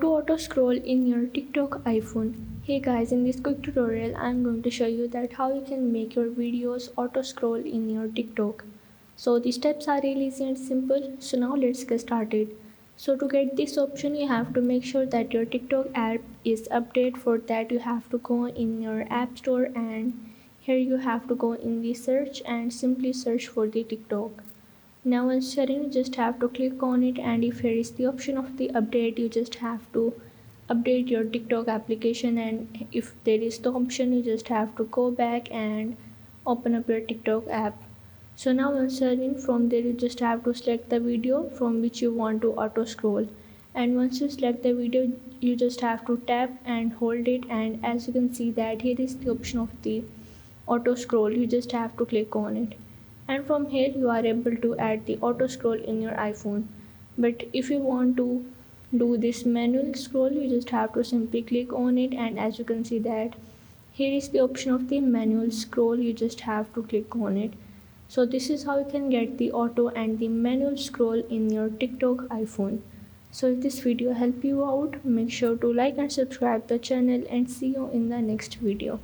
auto scroll in your TikTok iPhone. Hey guys, in this quick tutorial I'm going to show you that how you can make your videos auto scroll in your TikTok. So the steps are really easy and simple. So now let's get started. So to get this option you have to make sure that your TikTok app is updated. For that you have to go in your app store and here you have to go in the search and simply search for the TikTok. Now once you're in, you just have to click on it, and if here is the option of the update, you just have to update your TikTok application, and if there is the option you just have to go back and open up your TikTok app. So now once you're in, from there you just have to select the video from which you want to auto scroll, and once you select the video you just have to tap and hold it, and as you can see that here is the option of the auto scroll. You just have to click on it, and from here you are able to add the auto scroll in your iPhone. But if you want to do this manual scroll you just have to simply click on it, and as you can see that here is the option of the manual scroll. You just have to click on it. So this is how you can get the auto and the manual scroll in your TikTok iPhone. So if this video helped you out, make sure to like and subscribe the channel, and see you in the next video.